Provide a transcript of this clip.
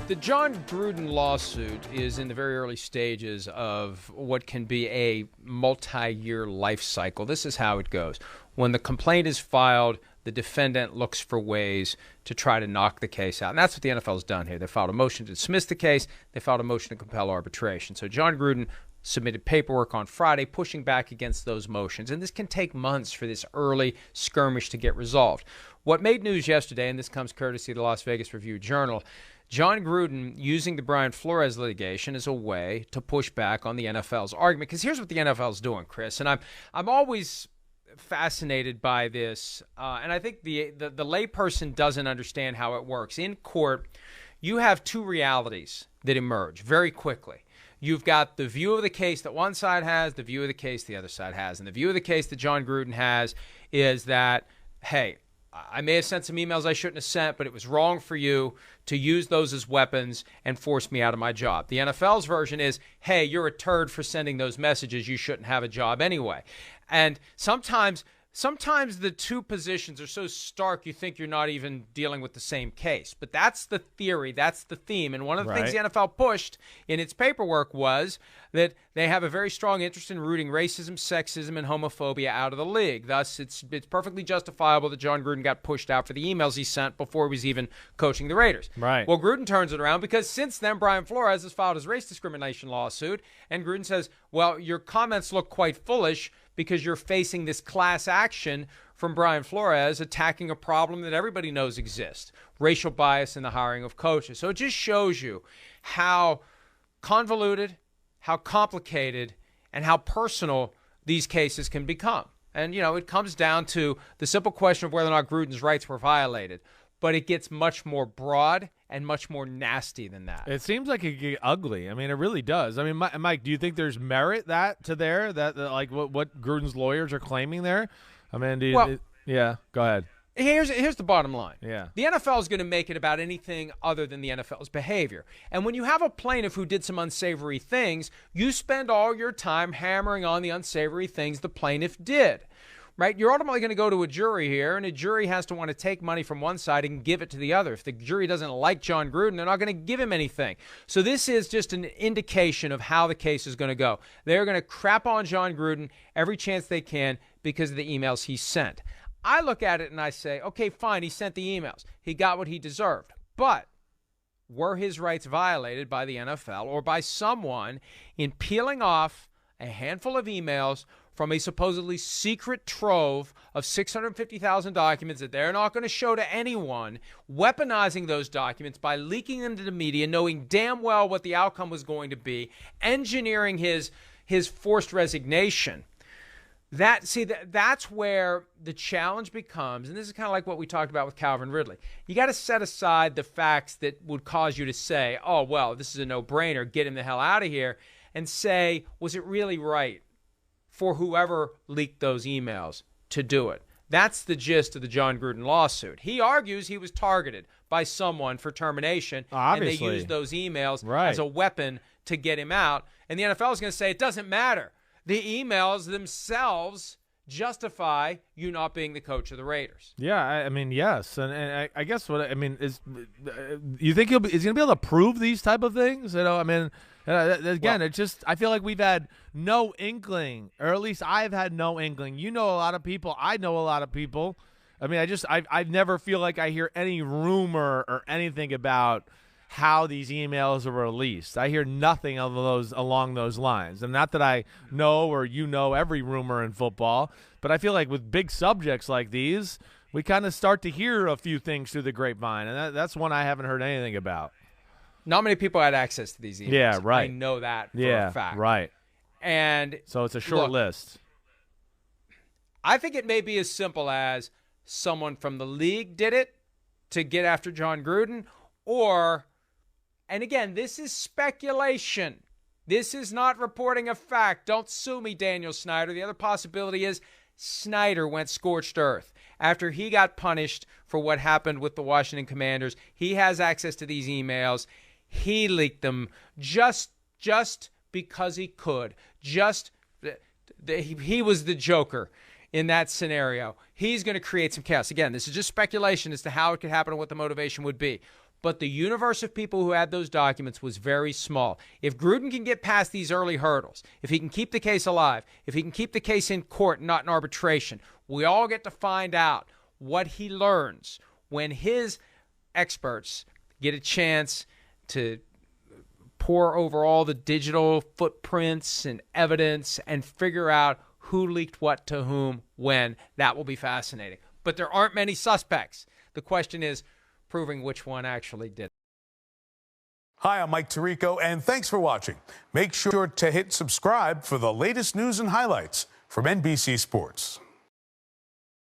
The Jon Gruden lawsuit is in the very early stages of what can be a multi-year life cycle. This is how it goes. When the complaint is filed, the defendant looks for ways to try to knock the case out. And that's what the NFL has done here. They filed a motion to dismiss the case. They filed a motion to compel arbitration. So Jon Gruden submitted paperwork on Friday pushing back against those motions. And this can take months for this early skirmish to get resolved. What made news yesterday, and this comes courtesy of the Las Vegas Review-Journal, Jon Gruden using the Brian Flores litigation as a way to push back on the NFL's argument. Because here's what the NFL's doing, Chris, and I'm always fascinated by this, and I think the layperson doesn't understand how it works. In court, you have two realities that emerge very quickly. You've got the view of the case that one side has, the view of the case the other side has. And the view of the case that Jon Gruden has is that, hey, I may have sent some emails I shouldn't have sent, but it was wrong for you to use those as weapons and force me out of my job. The NFL's version is, hey, you're a turd for sending those messages. You shouldn't have a job anyway. And sometimes the two positions are so stark you think you're not even dealing with the same case. But that's the theory. That's the theme. And one of the things the NFL pushed in its paperwork was that they have a very strong interest in rooting racism, sexism, and homophobia out of the league. Thus, it's perfectly justifiable that Jon Gruden got pushed out for the emails he sent before he was even coaching the Raiders. Right. Well, Gruden turns it around because since then, Brian Flores has filed his race discrimination lawsuit, and Gruden says, well, your comments look quite foolish because you're facing this class action from Brian Flores attacking a problem that everybody knows exists, racial bias in the hiring of coaches. So it just shows you how convoluted, how complicated, and how personal these cases can become. And, you know, it comes down to the simple question of whether or not Gruden's rights were violated. But it gets much more broad and much more nasty than that. It seems like it get ugly. I mean, it really does. I mean, Mike, do you think there's merit that like what Gruden's lawyers are claiming there? I mean, yeah, go ahead. Here's the bottom line. Yeah. The NFL is going to make it about anything other than the NFL's behavior. And when you have a plaintiff who did some unsavory things, you spend all your time hammering on the unsavory things the plaintiff did. Right? You're ultimately going to go to a jury here, and a jury has to want to take money from one side and give it to the other. If the jury doesn't like Jon Gruden, they're not going to give him anything. So this is just an indication of how the case is going to go. They're going to crap on Jon Gruden every chance they can because of the emails he sent. I look at it and I say, okay, fine, he sent the emails. He got what he deserved. But were his rights violated by the NFL or by someone in peeling off a handful of emails from a supposedly secret trove of 650,000 documents that they're not going to show to anyone, weaponizing those documents by leaking them to the media, knowing damn well what the outcome was going to be, engineering his forced resignation? That's where the challenge becomes, and this is kind of like what we talked about with Calvin Ridley. You got to set aside the facts that would cause you to say, oh, well, this is a no-brainer, get him the hell out of here, and say, was it really right for whoever leaked those emails to do it? That's the gist of the Jon Gruden lawsuit. He argues he was targeted by someone for termination, obviously, and they used those emails as a weapon to get him out. And the NFL is going to say it doesn't matter. The emails themselves justify you not being the coach of the Raiders. Yeah, I mean, yes, and I guess what I mean is, you think is he going to be able to prove these type of things? You know, I mean. Again, it's just I feel like we've had no inkling, or at least I've had no inkling. You know a lot of people. I know a lot of people. I mean, I never feel like I hear any rumor or anything about how these emails are released. I hear nothing along those lines. And not that I know or you know every rumor in football, but I feel like with big subjects like these, we kind of start to hear a few things through the grapevine, and that's one I haven't heard anything about. Not many people had access to these emails. Yeah, right. I know that for a fact. Yeah, right. And so it's a short list. I think it may be as simple as someone from the league did it to get after Jon Gruden, or, and again, this is speculation. This is not reporting a fact. Don't sue me, Daniel Snyder. The other possibility is Snyder went scorched earth. After he got punished for what happened with the Washington Commanders, he has access to these emails. He leaked them just because he could. He was the Joker in that scenario. He's going to create some chaos. Again, this is just speculation as to how it could happen and what the motivation would be. but the universe of people who had those documents was very small. If Gruden can get past these early hurdles, if he can keep the case alive, if he can keep the case in court, not in arbitration, we all get to find out what he learns when his experts get a chance to pore over all the digital footprints and evidence and figure out who leaked what to whom when. That will be fascinating. But there aren't many suspects. The question is proving which one actually did it. Hi, I'm Mike Tirico, and thanks for watching. Make sure to hit subscribe for the latest news and highlights from NBC Sports.